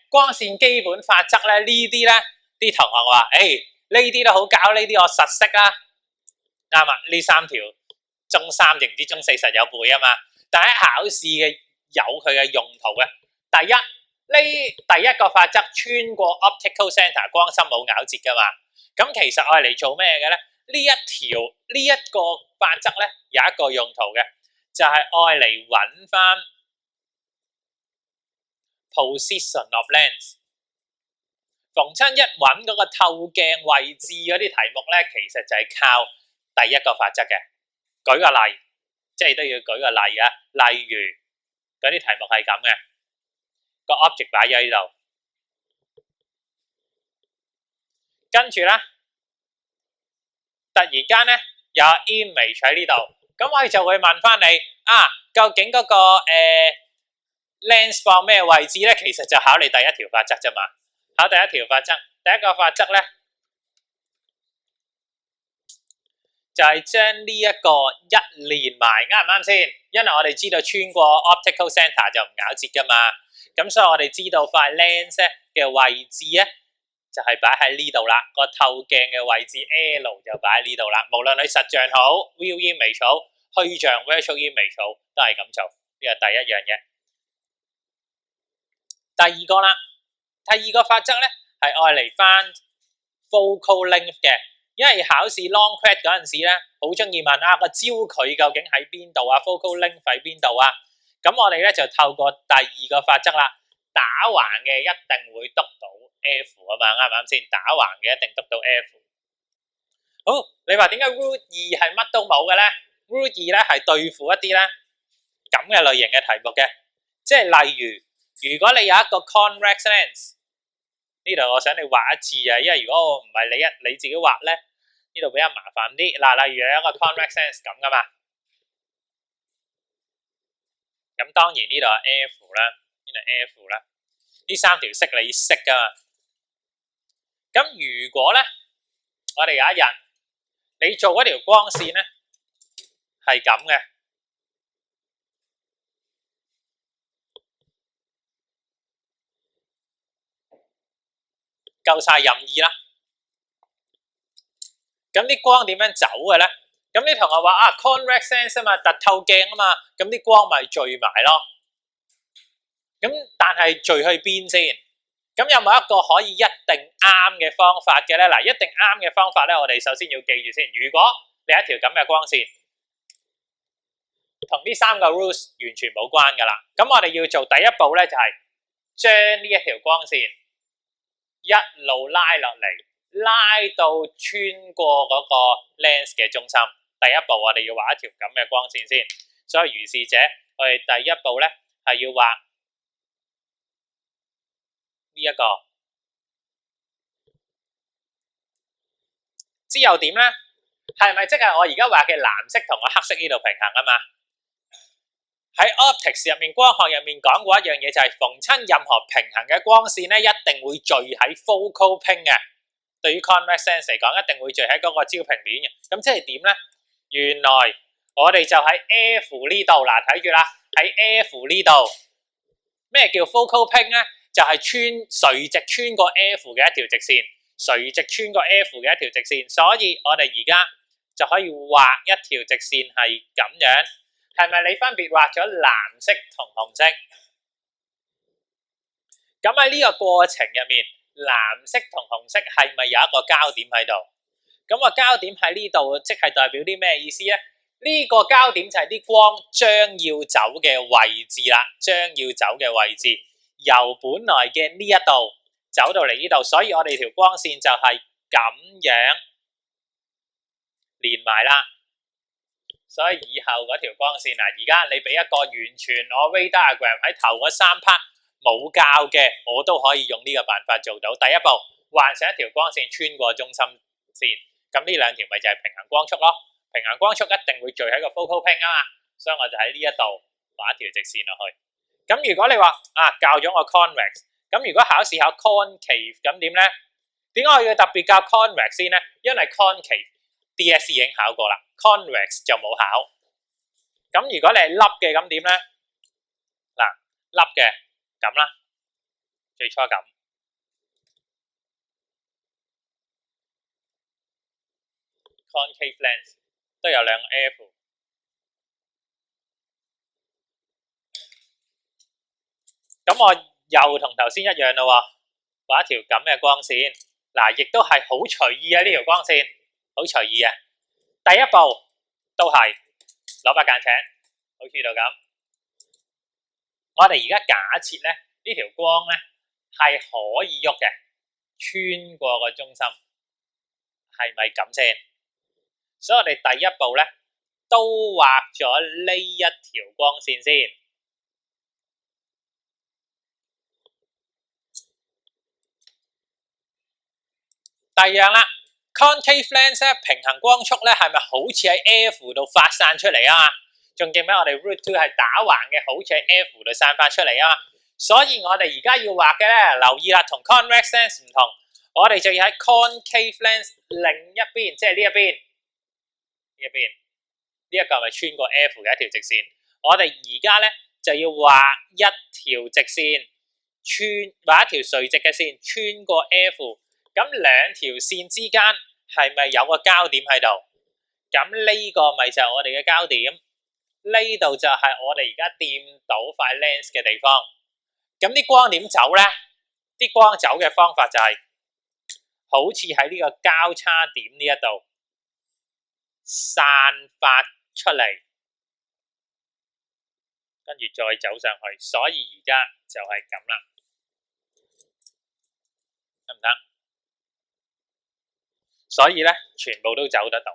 光線基本法則咧，呢啲咧啲同學話，呢啲都好搞，呢啲我實識啦，啱啊！呢3條中3定唔知中4實有背啊嘛，但喺考試嘅有佢嘅用途嘅。第一個法則穿過 optical center 光心冇拗折噶嘛，咁其實我係嚟做咩嘅咧？呢一個法則咧有一個用途嘅，就係愛嚟揾翻 position of lens。逢親一揾嗰個透鏡位置嗰啲題目咧，其實就係靠第一個法則嘅。舉個例，即係都要舉個例啊。例如嗰啲題目係咁嘅，個 object 擺咗喺呢度，跟住咧突然間咧有 image 喺呢度，咁我哋就會問翻你究竟嗰個lens 放咩位置咧？其實就考你第一條法則啫嘛。考第一條法則，第一個法則咧就係將呢一個一連埋，啱唔啱先？因為我哋知道穿過 optical center 就唔拗折噶嘛，咁所以我哋知道塊 lens 嘅位置咧就係擺喺呢度啦，個透鏡嘅位置 L 就擺喺呢度啦。無論你實像好 real image 好，虛像 virtual image 好，都係咁做。呢個第一樣嘢。第二個啦。第二個法則咧係愛嚟翻 focal length 嘅，因為考試 long quad 嗰陣時咧，好中意問個焦距究竟喺邊度啊 ，focal length 喺邊度啊？咁我哋咧就透過第二個法則啦，打橫嘅一定會篤到 F 啊嘛，啱唔啱先？打橫嘅一定篤到 F。好，你話點解 root 2係乜都冇嘅咧 ？root 2咧係對付一啲咧咁嘅類型嘅題目嘅，即係例如。如果你有一個 convex lens， 呢度我想你畫一次啊，因為如果我唔係你自己畫咧，呢度比較麻煩啲。嗱，例如有一個 convex lens 咁噶嘛，咁當然呢度係 F 啦，呢度 F 啦，呢3條色你識噶嘛。咁如果咧，我哋有一日你做嗰條光線咧係咁嘅。夠晒任意啦，咁啲光點樣走嘅咧？咁啲同學話convex lens 啊嘛，凸透鏡啊嘛，咁啲光咪聚埋咯。咁但係聚去邊先？咁有冇一個可以一定啱嘅方法嘅咧？嗱，一定啱嘅方法咧，我哋首先要記住先。如果你一條咁嘅光線，同呢3個 rules 完全冇關噶啦，咁我哋要做第一步咧，就係將呢一條光線一路拉落嚟，拉到穿過嗰個 lens 嘅中心。第一步我哋要畫一條咁嘅光線先，所以如是者，我哋第一步咧係要畫呢一個。之後點咧？係咪即係我而家畫嘅藍色同個黑色呢度平衡啊嘛？喺 optics 入面，光學入面講過一樣嘢，就係逢親任何平衡嘅光線咧，一定會聚喺 focal plane 嘅。對於 convex lens 嚟講，一定會聚喺嗰個焦平面嘅。咁即係點咧？原來我哋就喺 F 呢度，嗱睇住啦，喺 F 呢度。咩叫 focal plane 咧？就係垂直穿過 F 嘅一條直線，垂直穿過 F 嘅一條直線。所以我哋而家就可以畫一條直線係咁樣。係咪你分別畫咗藍色同紅色？咁喺呢個過程入面，藍色同紅色係咪有一個交點喺度？咁個交點喺呢度，即係代表啲咩意思咧？呢個交點就係啲光將要走嘅位置啦，將要走嘅位置由本來嘅呢一度走到嚟呢度，所以我哋條光線就係咁樣連埋啦。所以以後嗰條光線而家你俾一個完全我 Ray diagram 喺頭嗰3 part 冇教嘅，我都可以用呢個辦法做到。第一步，幻想一條光線穿過中心線，咁呢2條咪就係平衡光束咯。平衡光束一定會聚喺個 focal plane 啊嘛，所以我就喺呢一度畫一條直線落去。咁如果你話教咗我 convex， 咁如果考試考 concave 咁點咧？點解我要特別教 convex 先咧？因為 concave DSE 已經考過啦 ，convex 就冇考。咁如果你係凹嘅咁點咧？嗱，凹嘅咁啦，最初咁。concave lens 都有兩個 F。咁我又同頭先一樣咯喎，畫一條咁嘅光線，嗱，亦都係好隨意啊！呢條光線好隨意啊！第一步都係攞把間尺，好似度咁。我哋而家假設咧，呢條光咧係可以喐嘅，穿過個中心，係咪咁先？所以我哋第一步咧都畫咗呢一條光線先。第二樣啦 ，concave lens 咧平衡光速咧係咪好似喺 F 度發散出嚟啊？仲記唔記得我哋 root 2係打橫嘅，好似喺 F 度散發出嚟啊？所以我哋而家要畫嘅咧，留意啦，同 convex lens 唔同，我哋就要喺 concave lens 另一邊，即係呢一邊，呢一個係咪穿過 F 嘅一條直線？我哋而家咧就要畫一條直線，畫一條垂直嘅線，穿過 F。咁兩條線之間係咪有個交點喺度？咁呢個咪就係我哋嘅交點，呢度就係我哋而家掂到塊 lens 嘅地方。咁啲光點走呢？啲光走嘅方法就係好似喺呢個交叉點呢一度散發出嚟，跟住再走上去。所以而家就係咁啦，得唔得？所以咧，全部都走得到，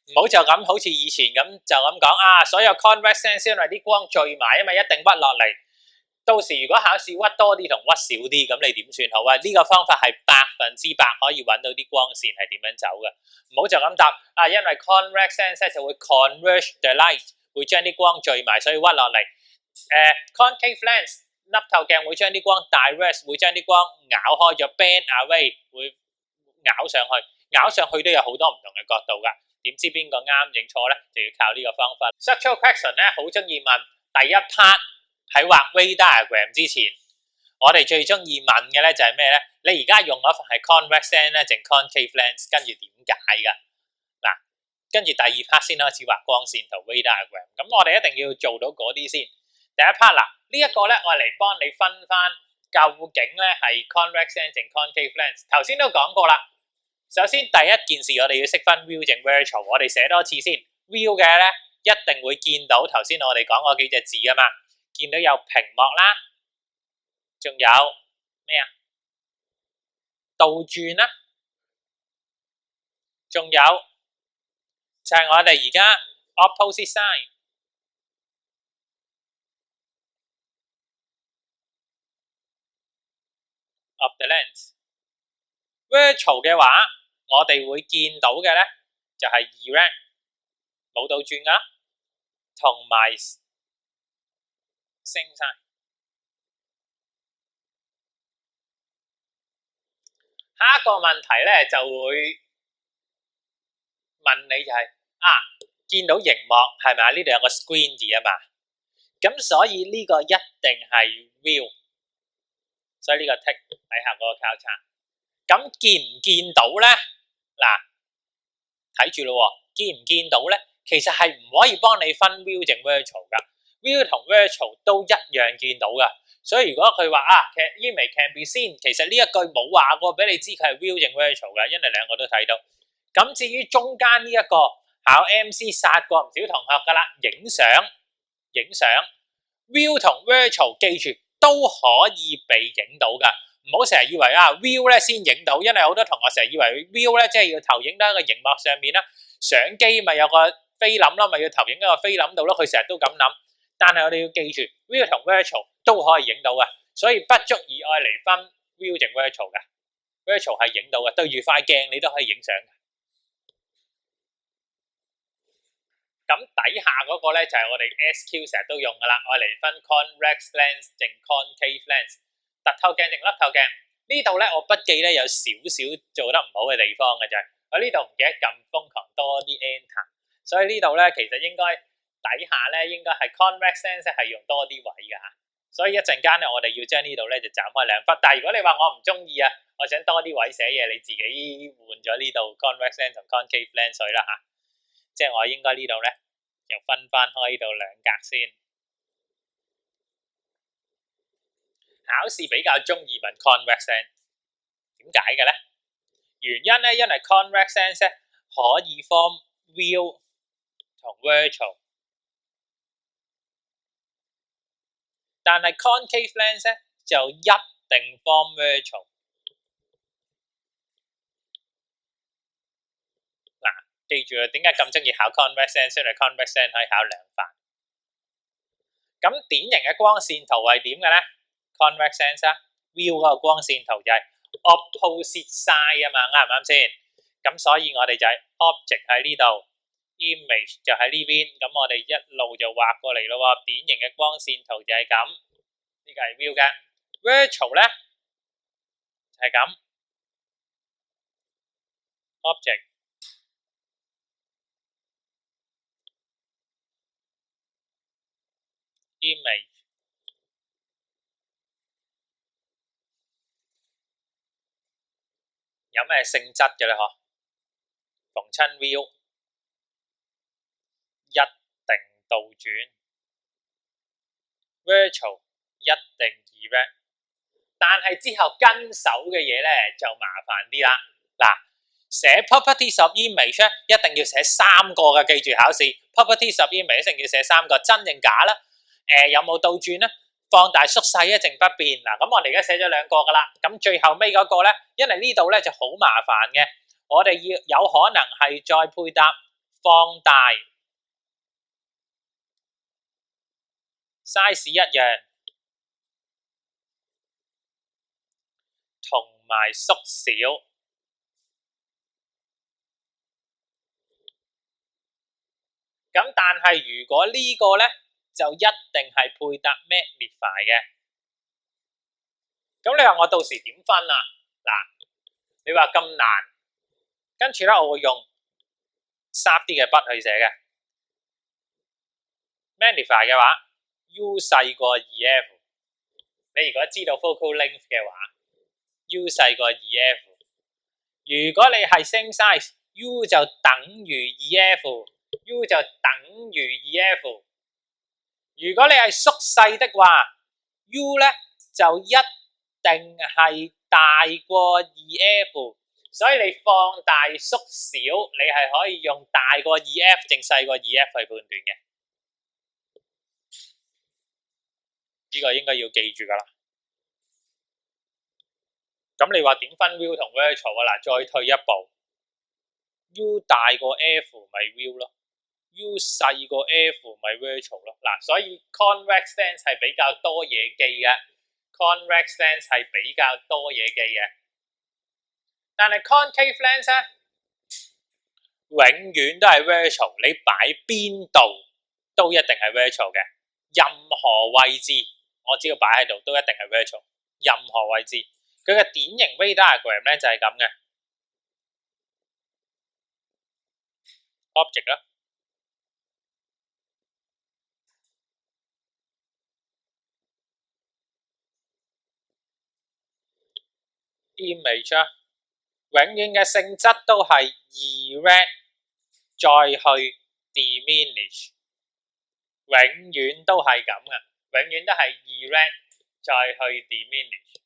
唔好就咁好似以前咁就咁講啊！所有 convex lens 因為啲光聚埋，因為一定屈落嚟。到時如果考試屈多啲同屈少啲，咁你點算好啊？呢個方法係100%可以揾到啲光線係點樣走嘅。唔好就咁答啊！因為 convex lens 就會 converge the light， 會將啲光聚埋，所以屈落嚟。concave lens 凹透鏡會將啲光 direct， 會將啲光咬開咗 bend away， 會咬上去，咬上去都有好多唔同嘅角度噶。點知邊個啱影錯咧？就要靠呢個方法。Structural question 咧好中意問第一 part 喺畫 Ray diagram 之前，我哋最中意問嘅咧就係咩咧？你而家用嗰份係 convex lens 咧，定 concave lens？ 跟住點解噶？嗱，跟住第二 part 先開始畫光線同 Ray diagram。咁我哋一定要做到嗰啲先。第一 part 嗱，呢一個咧，我嚟幫你分翻究竟咧係 convex lens 定 concave lens。頭先都講過啦。首先第一件事，我哋要識分 view 定 virtual。我哋寫多次先。view 嘅咧一定會見到頭先我哋講嗰幾隻字啊嘛，見到有屏幕啦，仲有咩啊？倒轉啦，仲有就係我哋而家 opposite side of the lens。virtual 嘅話，我哋會見到嘅咧就係 erect 冇倒轉噶，同埋 same side。下一個問題咧就會問你就係見到熒幕係咪啊？呢度有個 screen 字啊嘛，咁所以呢個一定係 view， 所以呢個 tick 底下嗰個交叉。咁見唔見到咧？嗱，睇住咯，見唔見到咧？其實係唔可以幫你分 view 定 virtual 噶 ，view 同 virtual 都一樣見到噶。所以如果佢話image can be seen， 其實呢一句冇話過俾你知佢係 view 定 virtual 噶，因為兩個都睇到。咁至於中間呢一個考 MC 殺過唔少同學噶啦，影相 view 同 virtual 記住都可以被影到噶，唔好成日以為view 咧先影到，因為好多同學成日以為 view 咧即係要投影到一個熒幕上面啦，相機咪有個菲林咯，咪要投影喺個菲林度咯，佢成日都咁諗。但係我哋要記住 view 同 virtual 都可以影到嘅，所以不足以愛嚟分 view 定 virtual 嘅 ，virtual 係影到嘅，對住塊鏡你都可以影相嘅。咁底下嗰個咧就係我哋 SQ 成日都用噶啦，愛嚟分 convex lens 定 concave lens， 凸透鏡定凹透鏡。呢度咧我筆記咧有少少做得唔好嘅地方嘅就係我呢度唔記得咁瘋狂多啲 enter， 所以呢度咧其實應該底下咧應該係 convex lens 係用多啲位㗎嚇，所以一陣間咧我哋要將呢度咧就斬開兩忽。但係如果你話我唔中意啊，我想多啲位寫嘢，你自己換咗呢度 convex lens 同 concave lens 水啦嚇，即係我應該呢度咧就分翻開呢度兩格先。考試比較中意問 convex lens， 點解嘅咧？原因咧，因為 convex lens 咧可以 form real 同 virtual， 但係 concave lens 咧就一定 form virtual。嗱，記住啦，點解咁中意考 convex lens？ 因為 convex lens 可以考兩範。咁典型嘅光線圖係點嘅咧 ？convex lens 啊 ，real 嗰個光線圖就係 opposite side 啊嘛，啱唔啱先？咁所以我哋就係 object 喺呢度 ，image 就喺呢邊，咁我哋一路就畫過嚟咯喎。典型嘅光線圖就係咁，呢個係 real 嘅 virtual 咧就係咁 object image。有咩性質嘅咧？嗬，逢親 view 一定倒轉 ，virtual 一定 erect， 但係之後跟手嘅嘢咧就麻煩啲啦。嗱，寫 properties of image 咧一定要寫3個嘅，記住考試 properties of image 一定要寫3個，真定假啦？有冇倒轉咧？放大縮細一定不變嗱，咁我哋而家寫咗2個噶啦，咁最後尾嗰個咧，因為呢度咧就好麻煩嘅，我哋要有可能係再配搭放大 size 一樣，同埋縮小。咁但係如果呢個咧就一定係配搭 magnify 嘅。咁你話我到時點分啊？嗱，你話咁難，跟住咧我會用 sharp 啲嘅筆去寫嘅。magnify 嘅話 ，U 細過 2F。你如果知道 focal length 嘅話 ，U 細過 2F。如果你係 same size，U 就等於 2F，U 就等於 2F。如果你係縮細的話 ，U 咧就一定係大過 2F， 所以你放大縮小，你係可以用大過 2F 定細過 2F 去判斷嘅。呢個應該要記住噶啦。咁你話點分 real 同 virtual 啊？嗱，再退一步 ，U 大過 F 咪 real 咯 ，U 細過 F 咪 virtual 咯。嗱，所以 convex lens 係比較多嘢記嘅 ，convex lens 係比較多嘢記嘅。但係 concave lens 咧，永遠都係 virtual， 你擺邊度都一定係 virtual 嘅，任何位置我只要擺喺度都一定係 virtual， 任何位置。佢嘅典型 Venn diagram 咧就係咁嘅 object 啦 ，image 啦，永遠嘅性質都係 erect 再去 diminish， 永遠都係咁嘅，永遠都係 erect 再去 diminish。